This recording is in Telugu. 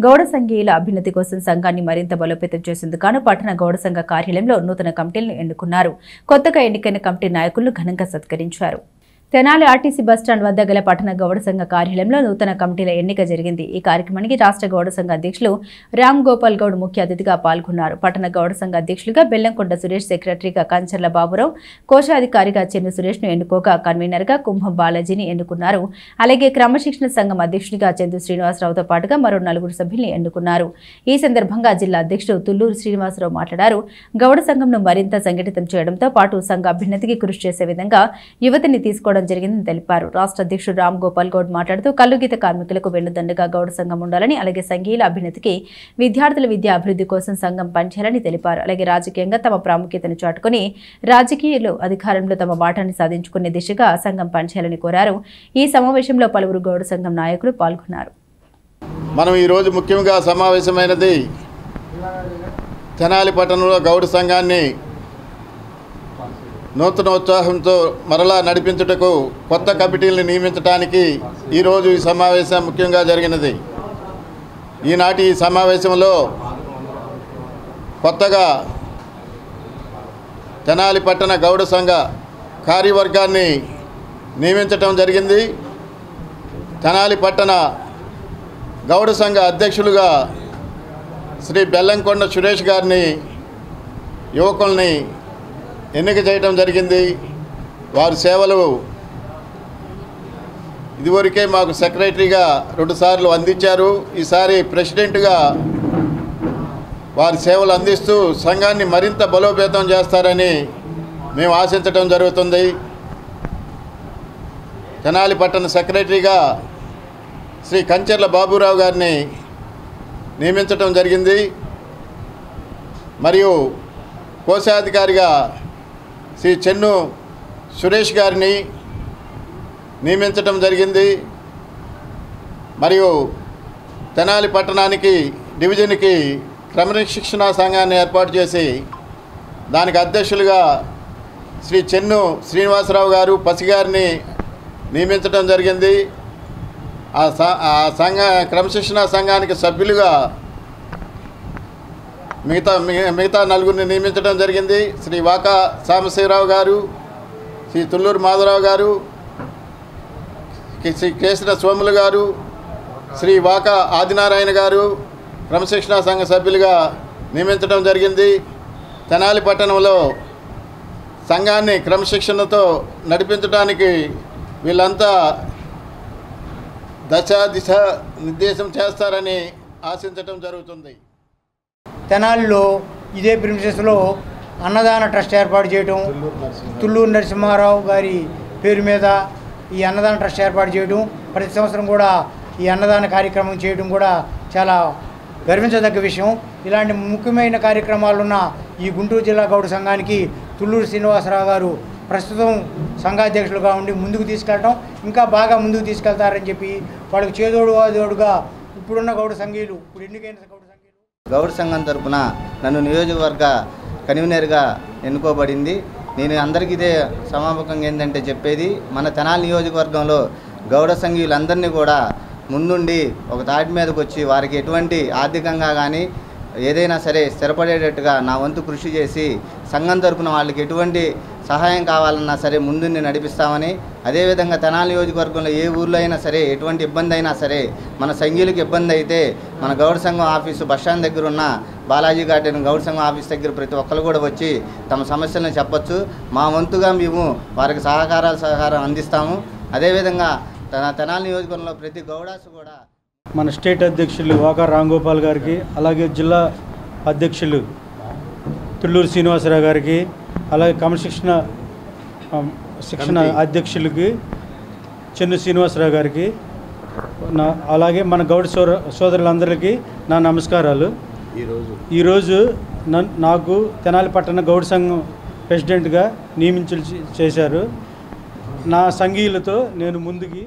గౌడ సంఘీయుల అభ్యున్నతి కోసం సంఘాన్ని మరింత బలోపేతం చేసేందుకు పట్టణ గౌడ సంఘ కార్యాలయంలో నూతన కమిటీలను ఎన్నుకున్నారు. కొత్తగా ఎన్నికైన కమిటీ నాయకులను ఘనంగా సత్కరించారు. తెనాలి ఆర్టీసీ బస్టాండ్ వద్ద గల పట్టణ గౌడ సంఘ కార్యాలయంలో నూతన కమిటీల ఎన్నిక జరిగింది. ఈ కార్యక్రమానికి రాష్ట్ర గౌడ సంఘ అధ్యక్షులు రామ్ గోపాల్ గౌడ్ ముఖ్య అతిథిగా పాల్గొన్నారు. పట్టణ గౌడ సంఘ అధ్యక్షులుగా బెల్లంకొండ సురేష్, సెక్రటరీగా కంచర్ల బాబురావు, కోశాధికారిగా చెన్ను సురేష్ ను ఎన్నుకోగా కన్వీనర్గా కుంభం బాలాజీని ఎన్నుకున్నారు. అలాగే క్రమశిక్షణ సంఘం అధ్యక్షుడిగా చందు శ్రీనివాసరావుతో పాటుగా మరో 4 సభ్యుల్ని ఎన్నుకున్నారు. ఈ సందర్భంగా జిల్లా అధ్యక్షుడు తుల్లూరు శ్రీనివాసరావు మాట్లాడారు. గౌడ సంఘంను మరింత సంఘటితం చేయడంతో పాటు సంఘ అభ్యున్నతికి కృషి చేసే విధంగా యువతిని తీసుకోవడం జరిగిందని తెలిపారు. రాష్ట్ర అధ్యక్షుడు రామ్ గోపాల్ గౌడ్ మాట్లాడుతూ కల్లుగీత కార్మికులకు వెన్నుదండగా గౌడ సంఘం ఉండాలని, అలాగే సంఘీయుల అభ్యున్నతికి, విద్యార్థుల విద్యా అభివృద్ధి కోసం సంఘం పనిచేయాలని తెలిపారు. అలాగే రాజకీయంగా తమ ప్రాముఖ్యతను చాటుకుని రాజకీయాలు అధికారంలో తమ బాటాన్ని సాధించుకునే దిశగా సంఘం పనిచేయాలని కోరారు. ఈ సమావేశంలో పలువురు గౌడ సంఘం నాయకులు పాల్గొన్నారు. మనం ఈరోజు ముఖ్యంగా సమావేశమైనది తెనాలి పట్టణంలో గౌడ సంఘాన్ని నూతన ఉత్సాహంతో మరలా నడిపించుటకు కొత్త కమిటీలను నియమించడానికి ఈరోజు ఈ సమావేశం ముఖ్యంగా జరిగినది. ఈనాటి ఈ సమావేశంలో కొత్తగా తెనాలి పట్టణ గౌడ సంఘ కార్యవర్గాన్ని నియమించటం జరిగింది. తెనాలి పట్టణ గౌడ సంఘ అధ్యక్షులుగా శ్రీ బెల్లంకొండ సురేష్ గారిని యువకుల్ని ఎన్నిక చేయడం జరిగింది. వారి సేవలు ఇదివరకే మాకు సెక్రటరీగా 2 సార్లు అందించారు. ఈసారి ప్రెసిడెంట్గా వారి సేవలు అందిస్తూ సంఘాన్ని మరింత బలోపేతం చేస్తారని మేము ఆశించడం జరుగుతుంది. తెనాలి పట్టణ సెక్రటరీగా శ్రీ కంచర్ల బాబురావు గారిని నియమించడం జరిగింది. మరియు కోశాధికారిగా శ్రీ చెన్ను సురేష్ గారిని నియమించడం జరిగింది. మరియు తెనాలి పట్టణానికి డివిజన్కి క్రమశిక్షణా సంఘాన్ని ఏర్పాటు చేసి దానికి అధ్యక్షులుగా శ్రీ చెన్ను శ్రీనివాసరావు గారు పసిగారిని నియమించడం జరిగింది. ఆ క్రమశిక్షణా సంఘానికి సభ్యులుగా మిగతా 4 నియమించడం జరిగింది. శ్రీ వాకా సాంబశివరావు గారు, శ్రీ తుల్లూరు మాధవరావు గారు, శ్రీ కేసర సోములు గారు, శ్రీ వాకా ఆదినారాయణ గారు క్రమశిక్షణా సంఘ సభ్యులుగా నియమించడం జరిగింది. తెనాలి పట్టణంలో సంఘాన్ని క్రమశిక్షణతో నడిపించడానికి వీళ్ళంతా దిశ నిర్దేశం చేస్తారని ఆశించడం జరుగుతుంది. తెనాలిలో ఇదే ప్రిన్సెస్లో అన్నదాన ట్రస్ట్ ఏర్పాటు చేయడం, తుల్లూరు నరసింహారావు గారి పేరు మీద ఈ అన్నదాన ట్రస్ట్ ఏర్పాటు చేయడం, ప్రతి సంవత్సరం కూడా ఈ అన్నదాన కార్యక్రమం చేయడం కూడా చాలా గర్వించదగ్గ విషయం. ఇలాంటి ముఖ్యమైన కార్యక్రమాలున్న ఈ గుంటూరు జిల్లా గౌడ సంఘానికి తుల్లూరు శ్రీనివాసరావు గారు ప్రస్తుతం సంఘాధ్యక్షులుగా ఉండి ముందుకు తీసుకెళ్ళడం, ఇంకా బాగా ముందుకు తీసుకెళ్తారని చెప్పి వాళ్ళకి చేదోడు వాదోడుగా ఇప్పుడున్న గౌడ సంఘీయులు, ఇప్పుడు ఎన్నికైన గౌడ సంఘం తరపున నన్ను నియోజకవర్గ కన్వీనర్గా ఎన్నుకోబడింది. నేను అందరికీ ఇదే సమాపకంగా ఏంటంటే చెప్పేది, మన తెనాలి నియోజకవర్గంలో గౌడ సంఘీయులందరినీ కూడా ముందుండి ఒక తాటి మీదకి వచ్చి వారికి ఎటువంటి ఆర్థికంగా కానీ ఏదైనా సరే స్థిరపడేటట్టుగా నా వంతు కృషి చేసి సంఘం తరపున వాళ్ళకి ఎటువంటి సహాయం కావాలన్నా సరే ముందుని నడిపిస్తామని, అదేవిధంగా తెనాలి నియోజకవర్గంలో ఏ ఊర్లో అయినా సరే ఎటువంటి ఇబ్బంది అయినా సరే మన సంఘీయులకు ఇబ్బంది అయితే మన గౌడ సంఘం ఆఫీసు బస్టాండ్ దగ్గర ఉన్న బాలాజీ గార్డెన్ గౌడ సంఘం ఆఫీస్ దగ్గర ప్రతి ఒక్కరు కూడా వచ్చి తమ సమస్యలను చెప్పచ్చు. మా వంతుగా మేము వారికి సహకారం అందిస్తాము. అదేవిధంగా తెనాలి నియోజకవర్గంలో ప్రతి గౌడాసు కూడా మన స్టేట్ అధ్యక్షులు వాకా రాంగోపాల్ గారికి, అలాగే జిల్లా అధ్యక్షులు తుల్లూరు శ్రీనివాసరావు గారికి, అలాగే క్రమశిక్షణ అధ్యక్షులకి చెన్ను శ్రీనివాసరావు గారికి, అలాగే మన గౌడ సోదరులందరికీ నా నమస్కారాలు. ఈరోజు నాకు తెనాలి పట్టణ గౌడ సంఘం ప్రెసిడెంట్గా నియమించి చేశారు. నా సంఘీయులతో నేను ముందుకి